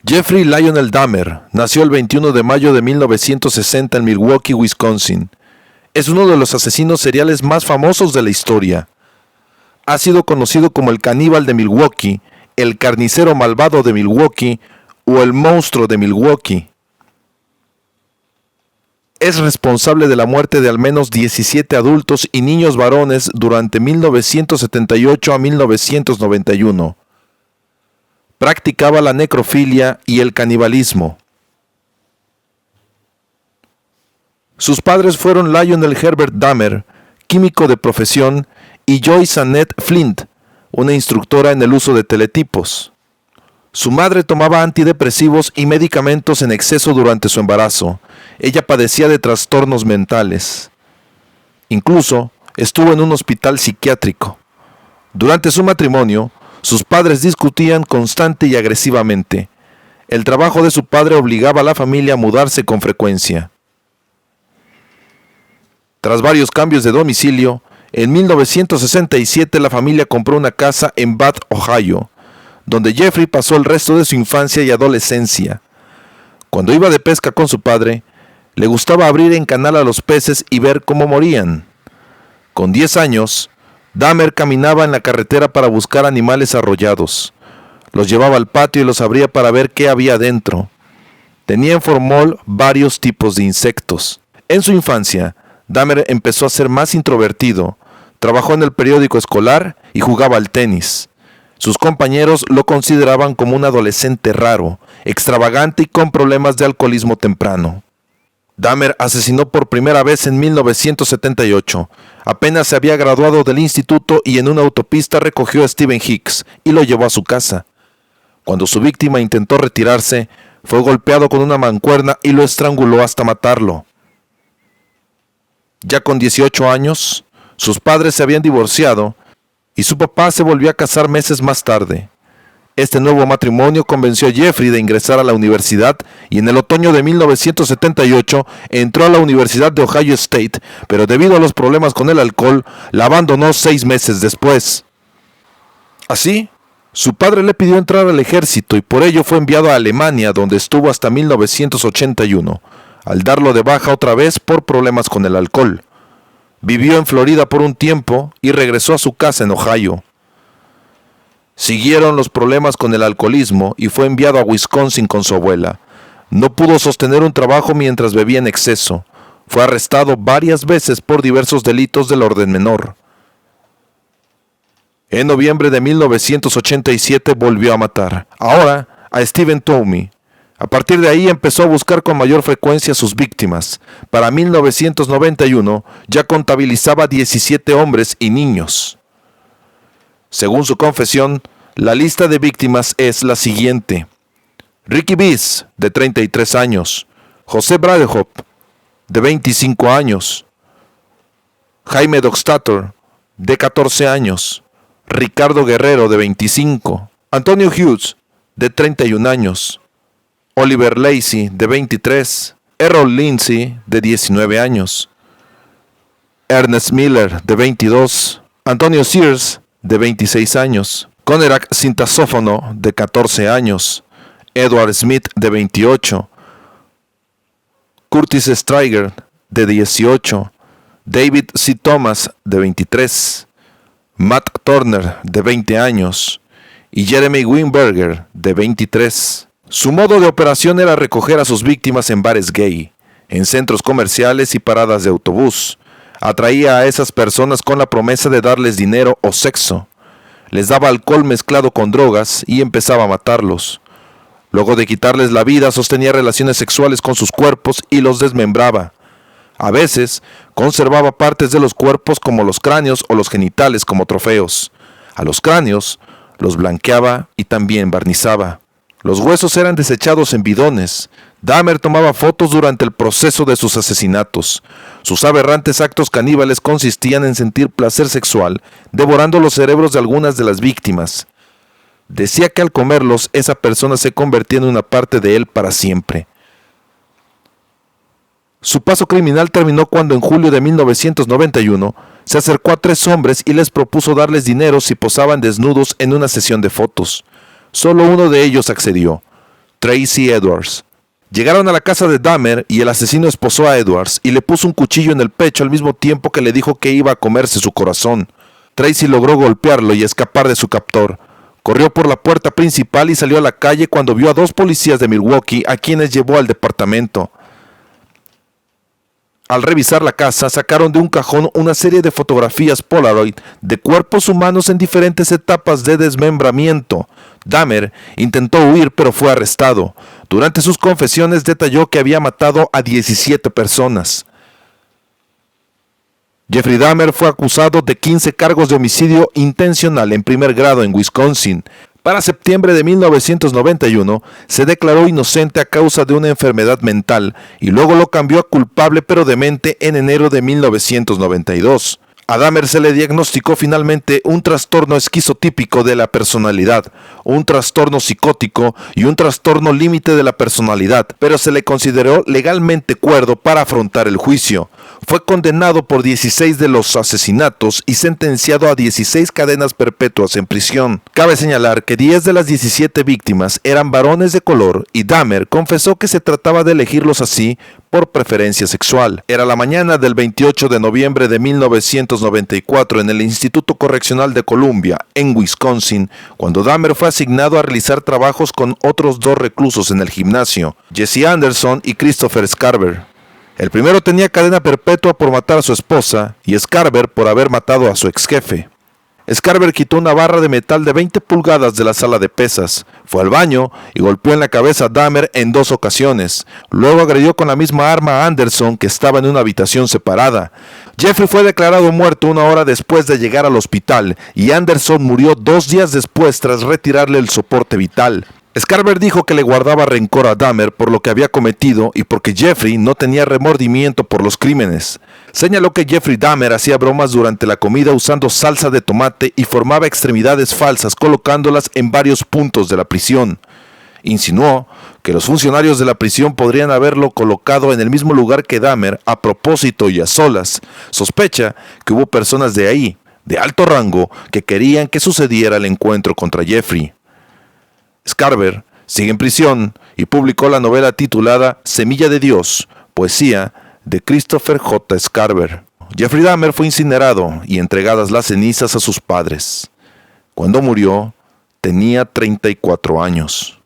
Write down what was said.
Jeffrey Lionel Dahmer nació el 21 de mayo de 1960 en Milwaukee, Wisconsin. Es uno de los asesinos seriales más famosos de la historia. Ha sido conocido como el caníbal de Milwaukee, el carnicero malvado de Milwaukee o el monstruo de Milwaukee. Es responsable de la muerte de al menos 17 adultos y niños varones durante 1978 a 1991. Practicaba la necrofilia y el canibalismo. Sus padres fueron Lionel Herbert Dahmer, químico de profesión, y Joyce Annette Flint, una instructora en el uso de teletipos. Su madre tomaba antidepresivos y medicamentos en exceso durante su embarazo. Ella padecía de trastornos mentales. Incluso estuvo en un hospital psiquiátrico. Durante su matrimonio, sus padres discutían constante y agresivamente. El trabajo de su padre obligaba a la familia a mudarse con frecuencia. Tras varios cambios de domicilio, en 1967 la familia compró una casa en Bath, Ohio, donde Jeffrey pasó el resto de su infancia y adolescencia. Cuando iba de pesca con su padre, le gustaba abrir en canal a los peces y ver cómo morían. Con 10 años, Dahmer caminaba en la carretera para buscar animales arrollados. Los llevaba al patio y los abría para ver qué había dentro. Tenía en formol varios tipos de insectos. En su infancia, Dahmer empezó a ser más introvertido. Trabajó en el periódico escolar y jugaba al tenis. Sus compañeros lo consideraban como un adolescente raro, extravagante y con problemas de alcoholismo temprano. Dahmer asesinó por primera vez en 1978. Apenas se había graduado del instituto y en una autopista recogió a Stephen Hicks y lo llevó a su casa. Cuando su víctima intentó retirarse, fue golpeado con una mancuerna y lo estranguló hasta matarlo. Ya con 18 años, sus padres se habían divorciado y su papá se volvió a casar meses más tarde. Este nuevo matrimonio convenció a Jeffrey de ingresar a la universidad y en el otoño de 1978 entró a la Universidad de Ohio State, pero debido a los problemas con el alcohol, la abandonó 6 meses después. Así, su padre le pidió entrar al ejército y por ello fue enviado a Alemania, donde estuvo hasta 1981, al darlo de baja otra vez por problemas con el alcohol. Vivió en Florida por un tiempo y regresó a su casa en Ohio. Siguieron los problemas con el alcoholismo y fue enviado a Wisconsin con su abuela. No pudo sostener un trabajo mientras bebía en exceso. Fue arrestado varias veces por diversos delitos del orden menor. En noviembre de 1987 volvió a matar, ahora a Stephen Toomey. A partir de ahí empezó a buscar con mayor frecuencia a sus víctimas. Para 1991 ya contabilizaba 17 hombres y niños. Según su confesión, la lista de víctimas es la siguiente: Ricky Biss, de 33 años, José Bradehop, de 25 años, Jaime Dockstader, de 14 años, Ricardo Guerrero, de 25, Antonio Hughes, de 31 años, Oliver Lacey, de 23, Errol Lindsay, de 19 años, Ernest Miller, de 22, Antonio Sears, de 26 años, Conerak Sintasófono, de 14 años, Edward Smith, de 28, Curtis Stryger, de 18, David C. Thomas, de 23, Matt Turner, de 20 años, y Jeremy Weinberger, de 23. Su modo de operación era recoger a sus víctimas en bares gay, en centros comerciales y paradas de autobús. Atraía a esas personas con la promesa de darles dinero o sexo. Les daba alcohol mezclado con drogas y empezaba a matarlos. Luego de quitarles la vida, sostenía relaciones sexuales con sus cuerpos y los desmembraba. A veces, conservaba partes de los cuerpos como los cráneos o los genitales como trofeos. A los cráneos los blanqueaba y también barnizaba. Los huesos eran desechados en bidones. Dahmer tomaba fotos durante el proceso de sus asesinatos. Sus aberrantes actos caníbales consistían en sentir placer sexual, devorando los cerebros de algunas de las víctimas. Decía que al comerlos, esa persona se convertía en una parte de él para siempre. Su paso criminal terminó cuando en julio de 1991 se acercó a 3 hombres y les propuso darles dinero si posaban desnudos en una sesión de fotos. Solo uno de ellos accedió. Tracy Edwards. Llegaron a la casa de Dahmer y el asesino esposó a Edwards y le puso un cuchillo en el pecho al mismo tiempo que le dijo que iba a comerse su corazón. Tracy logró golpearlo y escapar de su captor. Corrió por la puerta principal y salió a la calle cuando vio a 2 policías de Milwaukee, a quienes llevó al departamento. Al revisar la casa, sacaron de un cajón una serie de fotografías Polaroid de cuerpos humanos en diferentes etapas de desmembramiento. Dahmer intentó huir, pero fue arrestado. Durante sus confesiones detalló que había matado a 17 personas. Jeffrey Dahmer fue acusado de 15 cargos de homicidio intencional en primer grado en Wisconsin. Para septiembre de 1991, se declaró inocente a causa de una enfermedad mental y luego lo cambió a culpable pero demente en enero de 1992. A Dahmer se le diagnosticó finalmente un trastorno esquizotípico de la personalidad, un trastorno psicótico y un trastorno límite de la personalidad, pero se le consideró legalmente cuerdo para afrontar el juicio. Fue condenado por 16 de los asesinatos y sentenciado a 16 cadenas perpetuas en prisión. Cabe señalar que 10 de las 17 víctimas eran varones de color y Dahmer confesó que se trataba de elegirlos así por preferencia sexual. Era la mañana del 28 de noviembre de 1994 en el Instituto Correccional de Columbia, en Wisconsin, cuando Dahmer fue asignado a realizar trabajos con otros 2 reclusos en el gimnasio, Jesse Anderson y Christopher Scarver. El primero tenía cadena perpetua por matar a su esposa y Scarver por haber matado a su ex jefe. Scarver quitó una barra de metal de 20 pulgadas de la sala de pesas, fue al baño y golpeó en la cabeza a Dahmer en 2 ocasiones. Luego agredió con la misma arma a Anderson, que estaba en una habitación separada. Jeffrey fue declarado muerto 1 hora después de llegar al hospital y Anderson murió 2 días después tras retirarle el soporte vital. Scarver dijo que le guardaba rencor a Dahmer por lo que había cometido y porque Jeffrey no tenía remordimiento por los crímenes. Señaló que Jeffrey Dahmer hacía bromas durante la comida usando salsa de tomate y formaba extremidades falsas colocándolas en varios puntos de la prisión. Insinuó que los funcionarios de la prisión podrían haberlo colocado en el mismo lugar que Dahmer a propósito y a solas. Sospecha que hubo personas de ahí, de alto rango, que querían que sucediera el encuentro contra Jeffrey. Scarver sigue en prisión y publicó la novela titulada Semilla de Dios, poesía de Christopher J. Scarver. Jeffrey Dahmer fue incinerado y entregadas las cenizas a sus padres. Cuando murió, tenía 34 años.